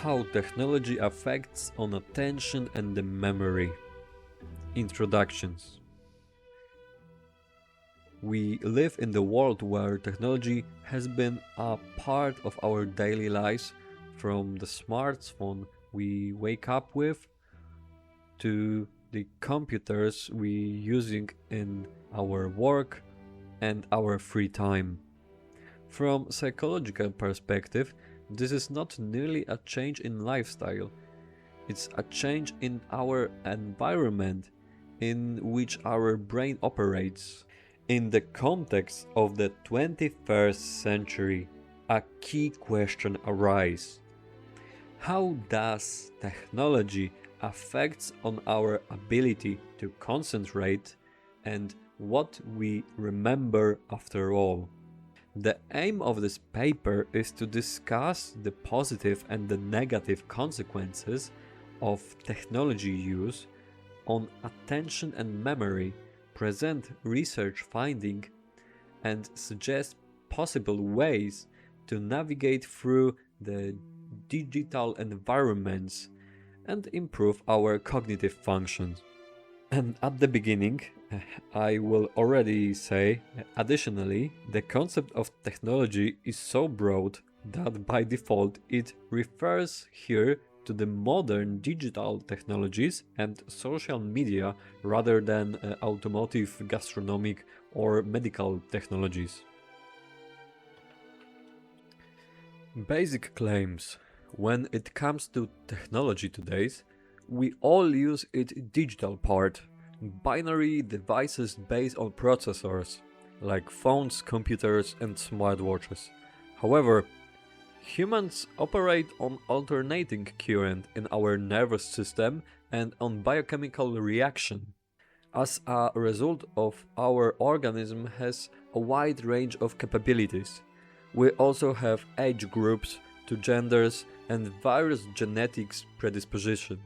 How technology affects on attention and the memory. Introductions. We live in the world where technology has been a part of our daily lives, from the smartphone we wake up with to the computers we using in our work and our free time. From psychological perspective, this is not merely a change in lifestyle, it's a change in our environment in which our brain operates. In the context of the 21st century, a key question arises. How does technology affect on our ability to concentrate and what we remember after all? The aim of this paper is to discuss the positive and the negative consequences of technology use on attention and memory, present research finding, and suggest possible ways to navigate through the digital environments and improve our cognitive functions. And at the beginning, I will already say, additionally, the concept of technology is so broad that by default it refers here to the modern digital technologies and social media rather than automotive, gastronomic or medical technologies. Basic claims. When it comes to technology today, we all use its digital part, binary devices based on processors, like phones, computers and smartwatches. However, humans operate on alternating current in our nervous system and on biochemical reaction. As a result of our organism has a wide range of capabilities. We also have age groups to genders and various genetics predisposition.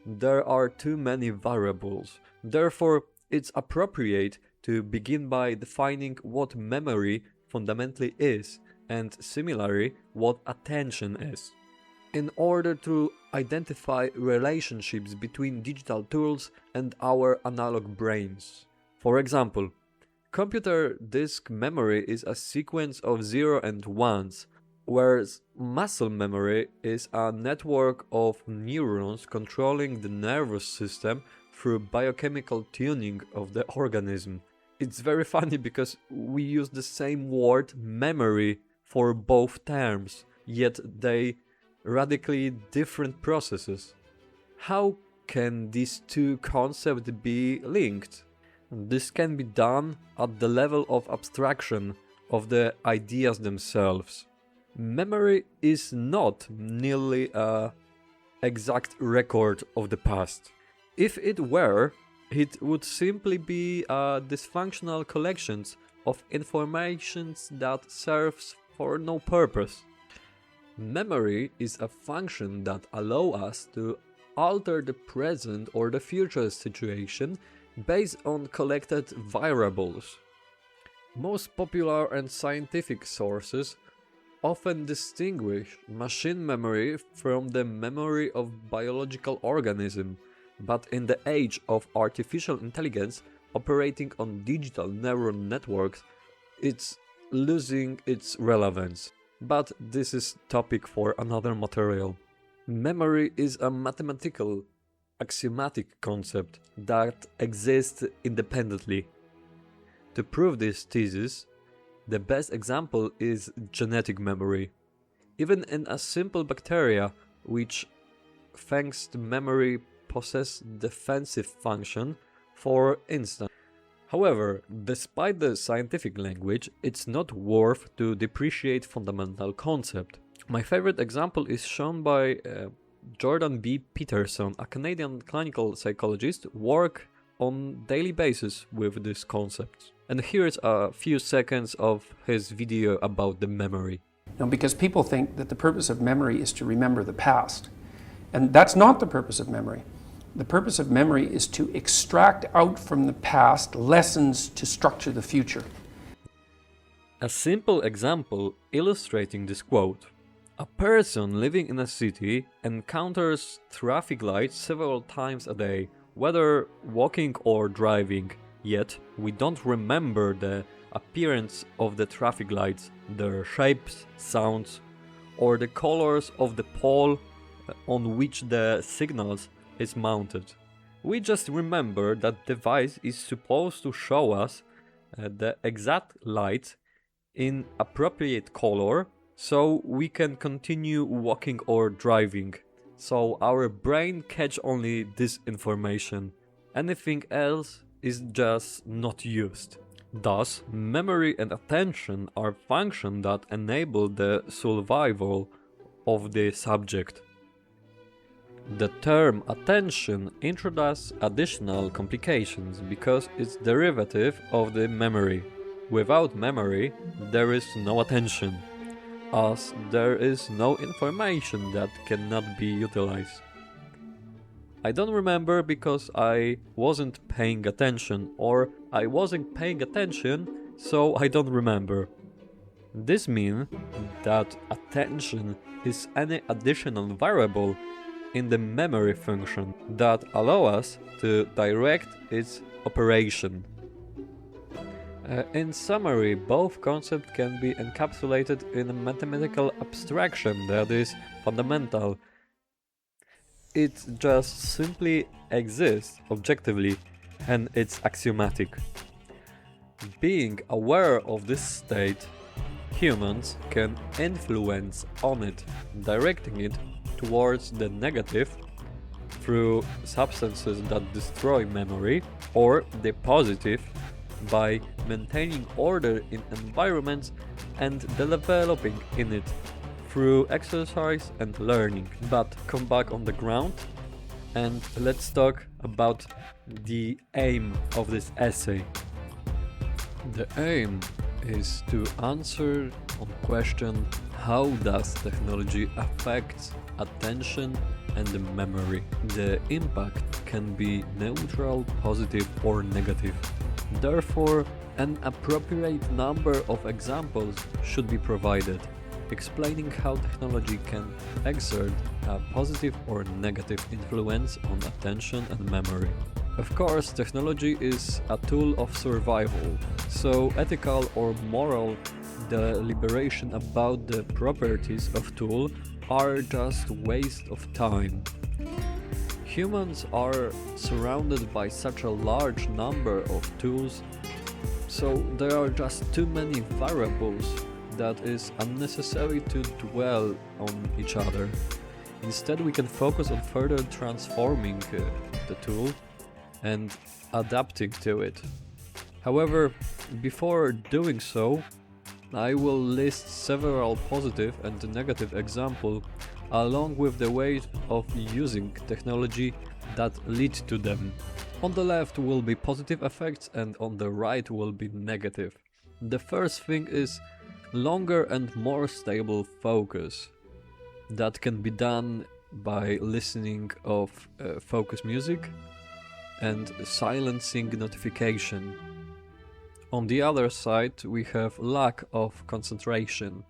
There are too many variables, therefore it's appropriate to begin by defining what memory fundamentally is and similarly what attention is. In order to identify relationships between digital tools and our analog brains. For example, computer disk memory is a sequence of 0 and 1s, whereas muscle memory is a network of neurons controlling the nervous system through biochemical tuning of the organism. It's very funny because we use the same word memory for both terms, yet they radically different processes. How can these two concepts be linked? This can be done at the level of abstraction of the ideas themselves. Memory is not merely an exact record of the past. If it were, it would simply be a dysfunctional collections of informations that serves for no purpose. Memory is a function that allows us to alter the present or the future situation based on collected variables. Most popular and scientific sources often distinguish machine memory from the memory of biological organism, but in the age of artificial intelligence operating on digital neural networks, it's losing its relevance. But this is topic for another material. Memory is a mathematical, axiomatic concept that exists independently. To prove this thesis, the best example is genetic memory. Even in a simple bacteria, which thanks to memory possess defensive function, for instance. However, despite the scientific language, it's not worth to depreciate fundamental concept. My favorite example is shown by Jordan B. Peterson, a Canadian clinical psychologist, work on daily basis with this concept. And here's a few seconds of his video about the memory. Now, because people think that the purpose of memory is to remember the past, and that's not the purpose of memory. The purpose of memory is to extract out from the past lessons to structure the future. A simple example illustrating this quote. A person living in a city encounters traffic lights several times a day, whether walking or driving, yet we don't remember the appearance of the traffic lights, their shapes, sounds, or the colors of the pole on which the signals is mounted. We just remember that device is supposed to show us the exact light in appropriate color so we can continue walking or driving. So our brain catch only this information. Anything else is just not used. Thus, memory and attention are functions that enable the survival of the subject. The term attention introduces additional complications because it's derivative of the memory. Without memory, there is no attention, as there is no information that cannot be utilized. I don't remember because I wasn't paying attention, or I wasn't paying attention, so I don't remember. This means that attention is any additional variable in the memory function that allow us to direct its operation. In summary, both concepts can be encapsulated in a mathematical abstraction that is fundamental. It just simply exists objectively, and it's axiomatic. Being aware of this state, humans can influence on it, directing it towards the negative through substances that destroy memory, or the positive by maintaining order in environments and developing in it through exercise and learning. But come back on the ground and let's talk about the aim of this essay. The aim is to answer on question: how does technology affect attention and the memory? The impact can be neutral, positive or negative. Therefore, an appropriate number of examples should be provided, explaining how technology can exert a positive or negative influence on attention and memory. Of course, technology is a tool of survival, so ethical or moral deliberation about the properties of tool are just waste of time. Humans are surrounded by such a large number of tools, so there are just too many variables that is unnecessary to dwell on each other. Instead, we can focus on further transforming the tool and adapting to it. However, before doing so, I will list several positive and negative examples along with the ways of using technology that lead to them. On the left will be positive effects and on the right will be negative. The first thing is longer and more stable focus. That can be done by listening of focus music and silencing notification. On the other side, we have lack of concentration.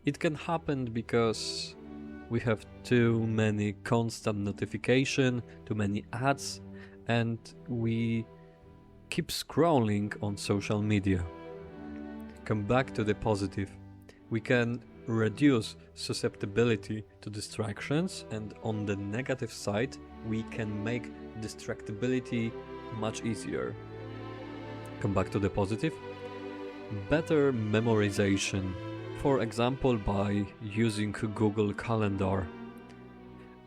It can happen because we have too many constant notification, too many ads, and we keep scrolling on social media. Come back to the positive. We can reduce susceptibility to distractions, and on the negative side, we can make distractibility much easier. Come back to the positive. Better memorization. For example, by using Google Calendar.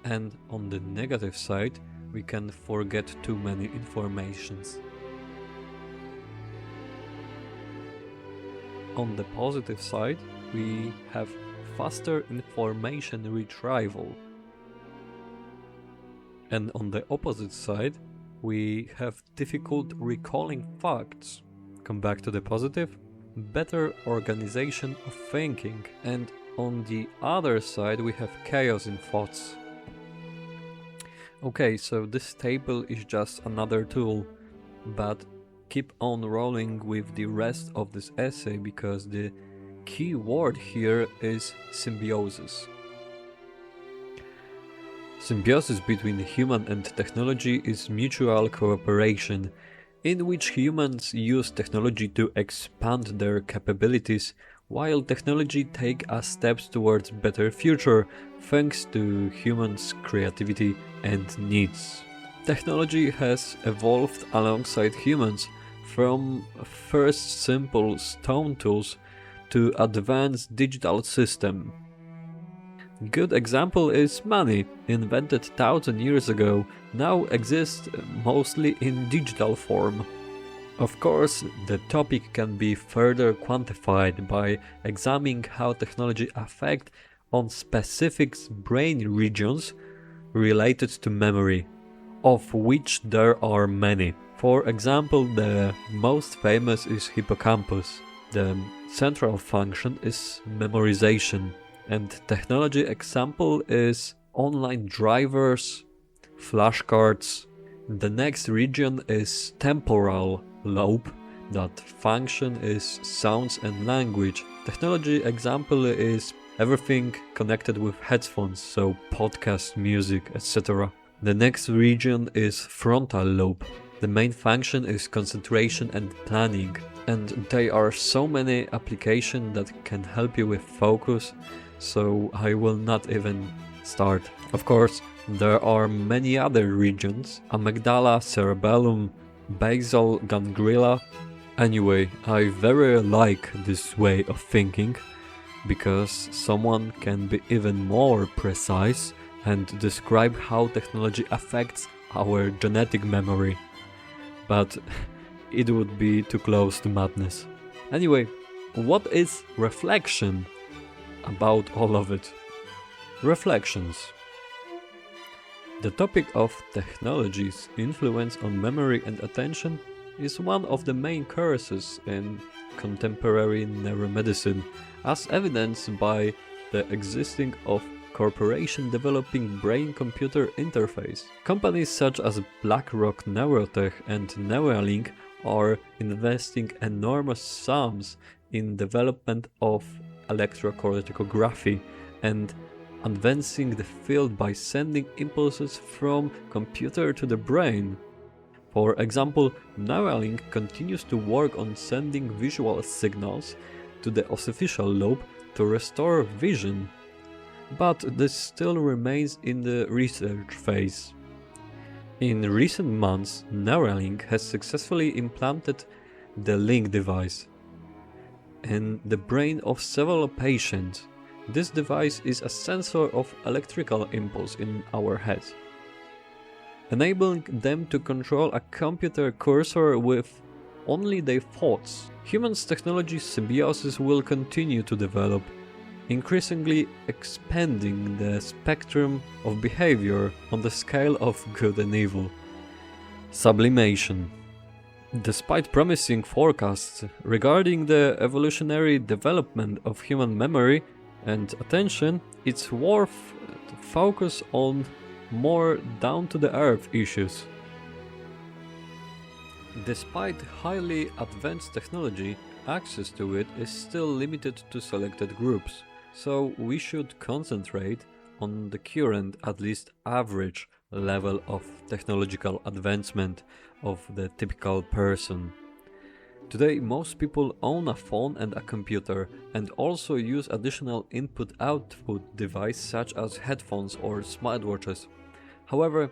And on the negative side, we can forget too many informations. On the positive side, we have faster information retrieval. And on the opposite side, we have difficult recalling facts. Come back to the positive. Better organization of thinking, and on the other side we have chaos in thoughts. Okay, so this table is just another tool, but keep on rolling with the rest of this essay because the key word here is symbiosis. Symbiosis between human and technology is mutual cooperation, in which humans use technology to expand their capabilities, while technology take us steps towards better future thanks to humans' creativity and needs. Technology has evolved alongside humans, from first simple stone tools to advanced digital system. Good example is money, invented 1000 years ago, now exists mostly in digital form. Of course, the topic can be further quantified by examining how technology affects on specific brain regions related to memory, of which there are many. For example, the most famous is hippocampus. The central function is memorization, and technology example is online drivers, flashcards. The next region is temporal lobe, that function is sounds and language. Technology example is everything connected with headphones, so podcast, music, etc. The next region is frontal lobe. The main function is concentration and planning, and there are so many applications that can help you with focus, so I will not even start. Of course, there are many other regions: amygdala, cerebellum, basal ganglia. Anyway, I very like this way of thinking, because someone can be even more precise and describe how technology affects our genetic memory. But it would be too close to madness. Anyway, what is reflection about all of it? Reflections. The topic of technology's influence on memory and attention is one of the main curses in contemporary neuromedicine, as evidenced by the existing of corporation developing brain-computer interface. Companies such as BlackRock Neurotech and Neuralink are investing enormous sums in development of electrocardiography and advancing the field by sending impulses from computer to the brain. For example, Neuralink continues to work on sending visual signals to the occipital lobe to restore vision, but this still remains in the research phase. In recent months, Neuralink has successfully implanted the Link device in the brain of several patients. This device is a sensor of electrical impulse in our head, enabling them to control a computer cursor with only their thoughts. Humans' technology symbiosis will continue to develop, increasingly expanding the spectrum of behavior on the scale of good and evil. Sublimation. Despite promising forecasts regarding the evolutionary development of human memory and attention, it's worth to focus on more down-to-the-earth issues. Despite highly advanced technology, access to it is still limited to selected groups, so we should concentrate on the current, at least average, level of technological advancement of the typical person. Today, most people own a phone and a computer, and also use additional input-output devices such as headphones or smartwatches. However,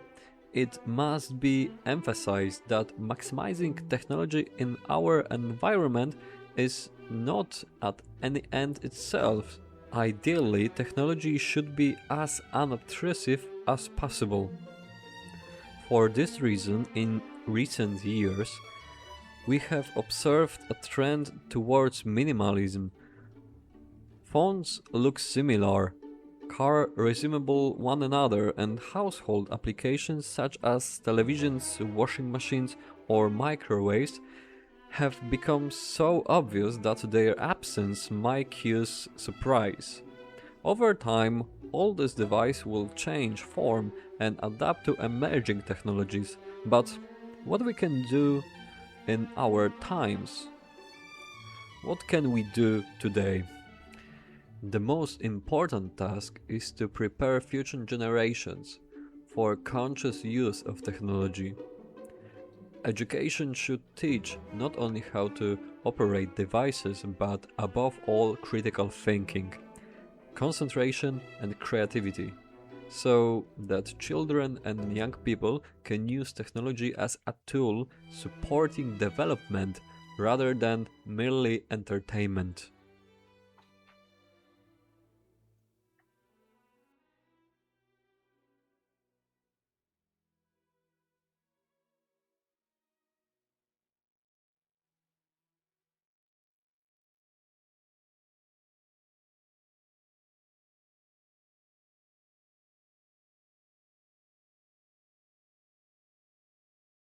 it must be emphasized that maximizing technology in our environment is not at any end itself. Ideally, technology should be as unobtrusive as possible. For this reason, in recent years, we have observed a trend towards minimalism. Phones look similar, cars resemble one another, and household applications such as televisions, washing machines, or microwaves have become so obvious that their absence might cause surprise. Over time, all these devices will change form and adapt to emerging technologies, but what we can do in our times? What can we do today? The most important task is to prepare future generations for conscious use of technology. Education should teach not only how to operate devices, but above all critical thinking, concentration and creativity, so that children and young people can use technology as a tool supporting development rather than merely entertainment.